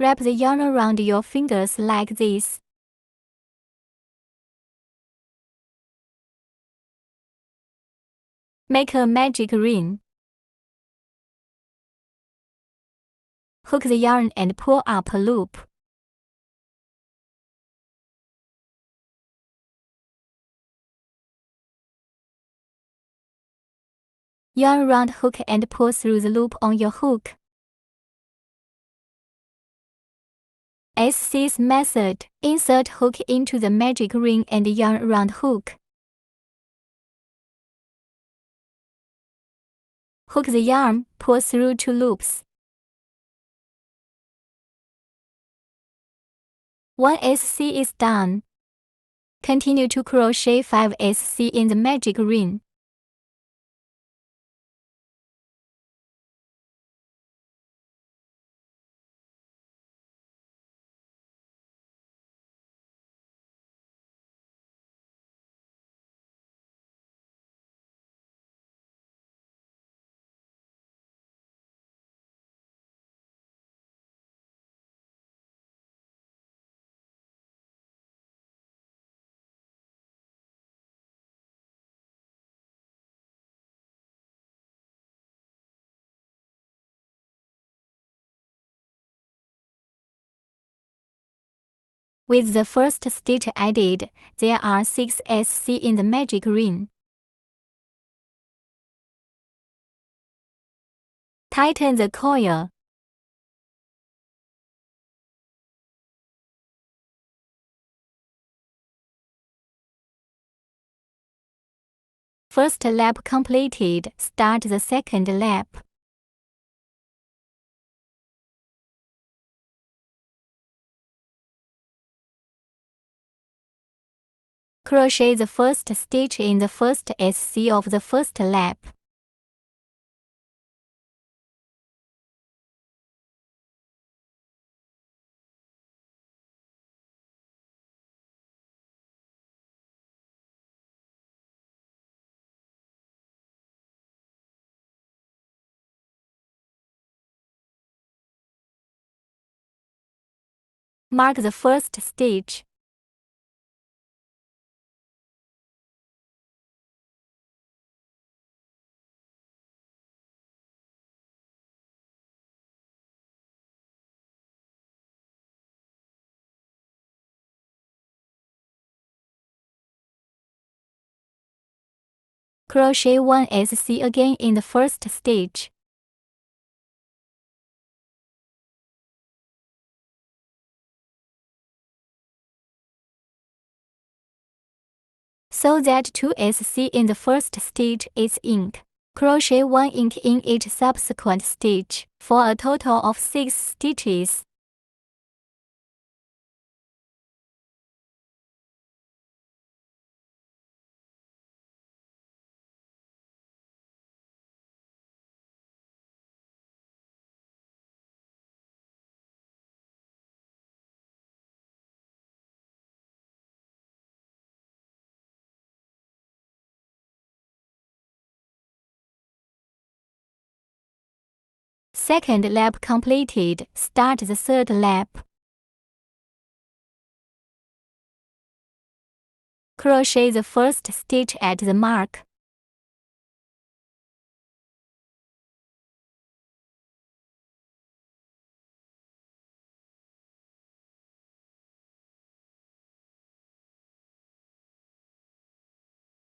Wrap the yarn around your fingers like this. Make a magic ring. Hook the yarn and pull up a loop. Yarn around hook and pull through the loop on your hook. SC's method. Insert hook into the magic ring and yarn around hook. Hook the yarn, pull through 2 loops. 1 SC is done. Continue to crochet 5 SC in the magic ring. With the first stitch added, there are 6 SC in the magic ring. Tighten the coil. First lap completed, start the second lap. Crochet the first stitch in the first SC of the first lap. Mark the first stitch. Crochet 1 SC again in the first stitch. Sew that 2 SC in the first stitch is inked. Crochet 1 ink in each subsequent stitch, for a total of 6 stitches. Second lap completed, start the third lap. Crochet the first stitch at the mark.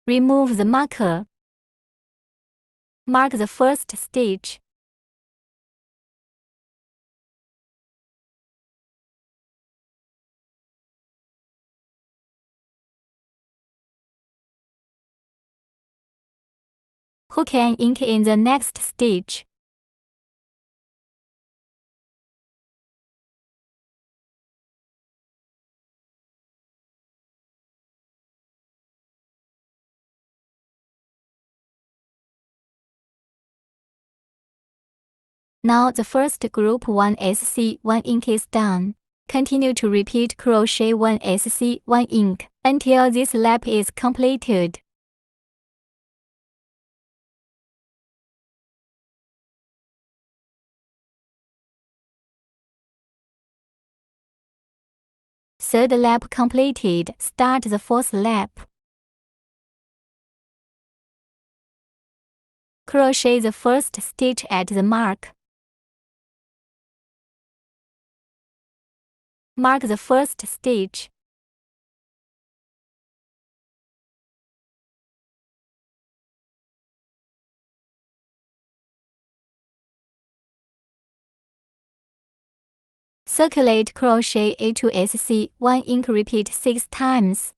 Remove the marker. Mark the first stitch. Hook and ink in the next stitch. Now the first group 1 SC 1 ink is done. Continue to repeat crochet 1 SC 1 ink until this lap is completed. Third lap completed. Start the fourth lap. Crochet the first stitch at the mark. Mark the first stitch. Circulate crochet A to SC 1 ink. Repeat 6 times.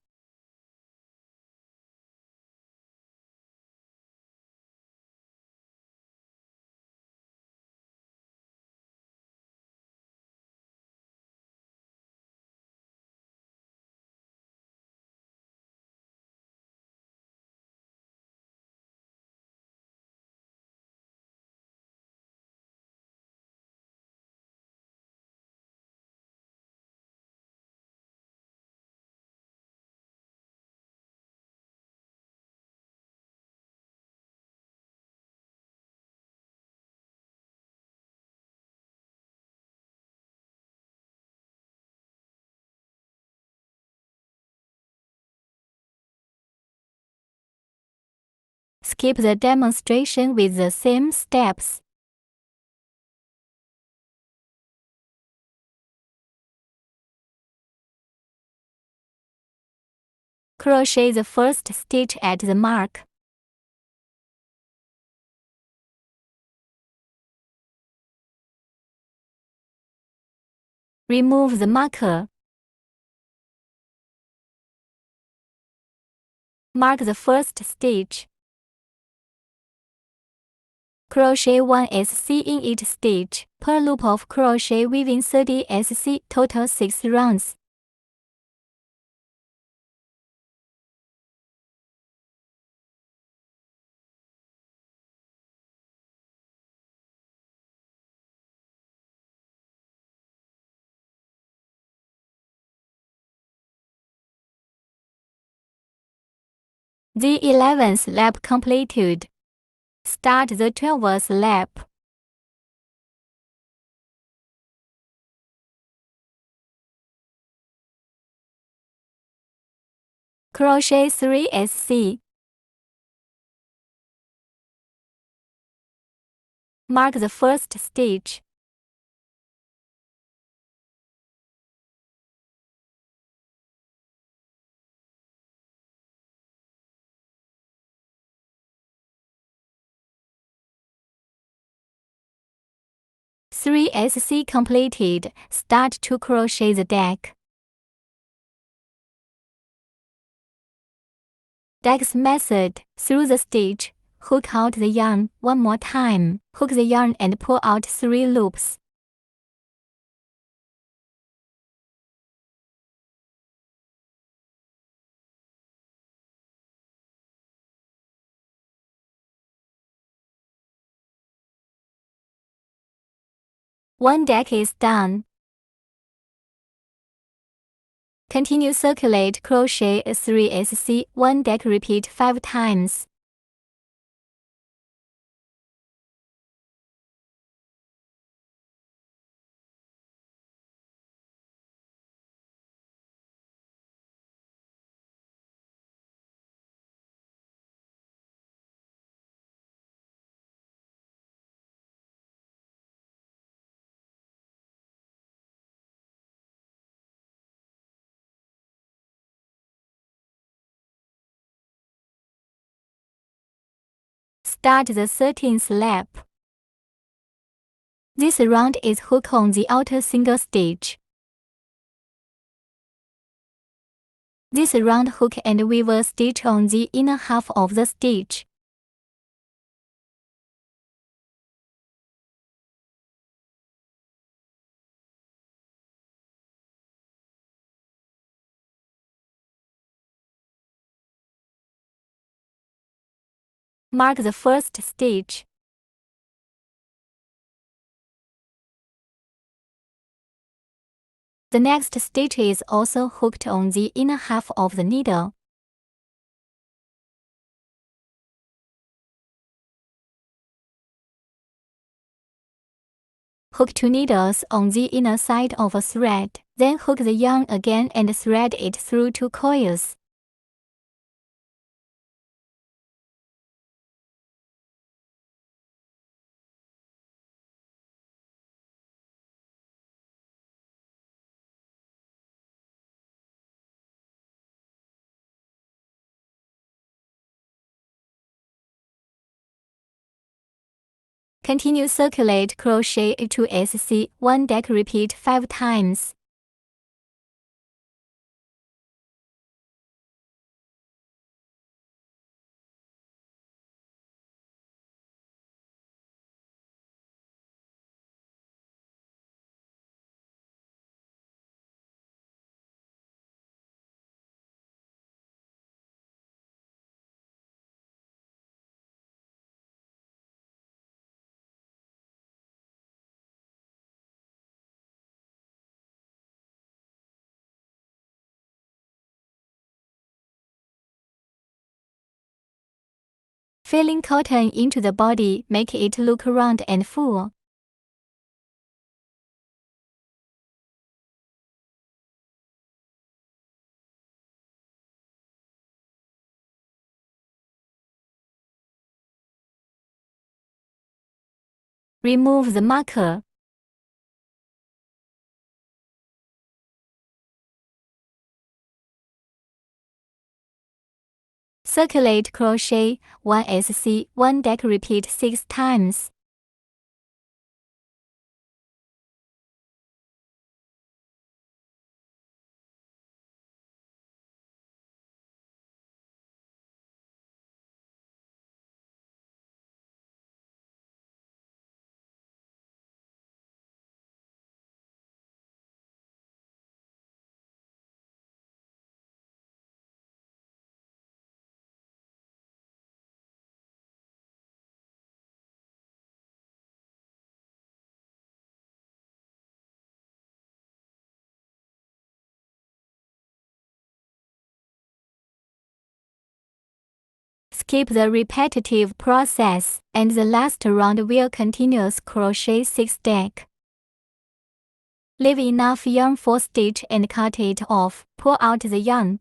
Skip the demonstration with the same steps. Crochet the first stitch at the mark. Remove the marker. Mark the first stitch. Crochet 1 SC in each stitch. Per loop of crochet weaving 30 SC, total 6 rounds. The 11th lap completed. Start the 12th lap. Crochet 3 SC. Mark the first stitch. Three SC completed. Start to crochet the deck. Deck's method. Through the stitch, hook out the yarn one more time. Hook the yarn and pull out 3 loops. One deck is done. Continue circulate crochet 3 SC 1 deck. Repeat 5 times. Start the 13th lap. This round is hook on the outer single stitch. This round hook and weave stitch on the inner half of the stitch. Mark the first stitch. The next stitch is also hooked on the inner half of the needle. Hook 2 needles on the inner side of a thread. Then hook the yarn again and thread it through 2 coils. Continue circulate crochet to SC 1 deck, repeat 5 times. Filling cotton into the body, make it look round and full. Remove the marker. Circulate crochet 1 SC 1 deck, repeat 6 times. Skip the repetitive process, and the last round will continuous crochet 6 deck. Leave enough yarn for stitch and cut it off. Pull out the yarn.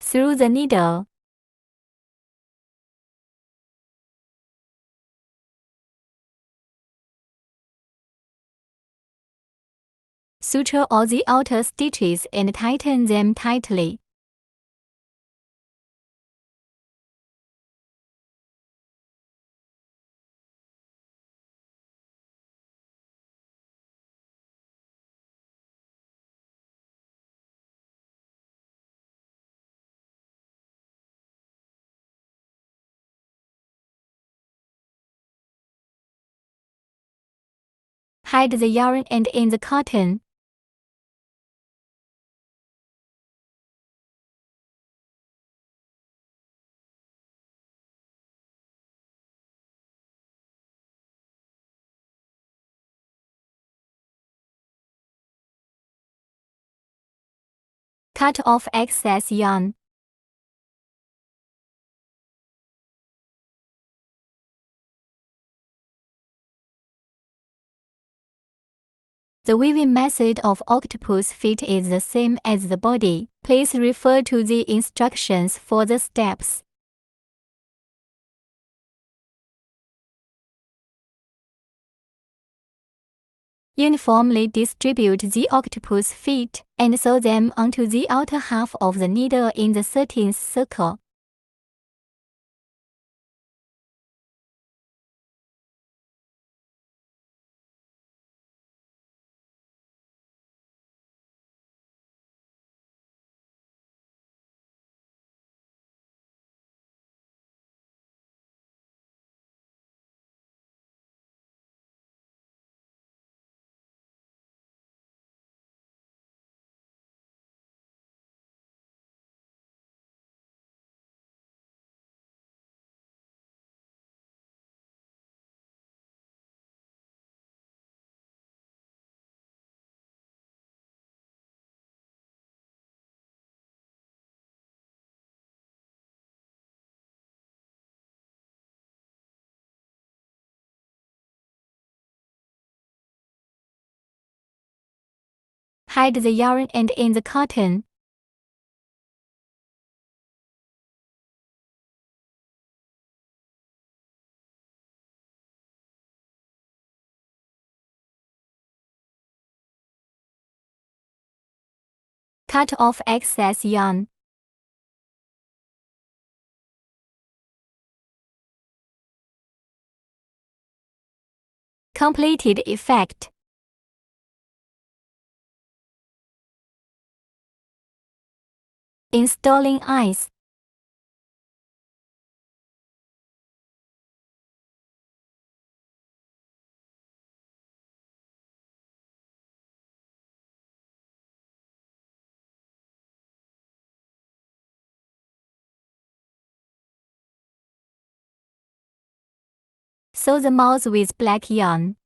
Through the needle. Suture all the outer stitches and tighten them tightly. Hide the yarn and in the cotton. Cut off excess yarn. The weaving method of octopus feet is the same as the body. Please refer to the instructions for the steps. Uniformly distribute the octopus feet and sew them onto the outer half of the needle in the 13th circle. Hide the yarn end in the cotton. Cut off excess yarn. Completed effect. Installing eyes. Sew the mouth with black yarn.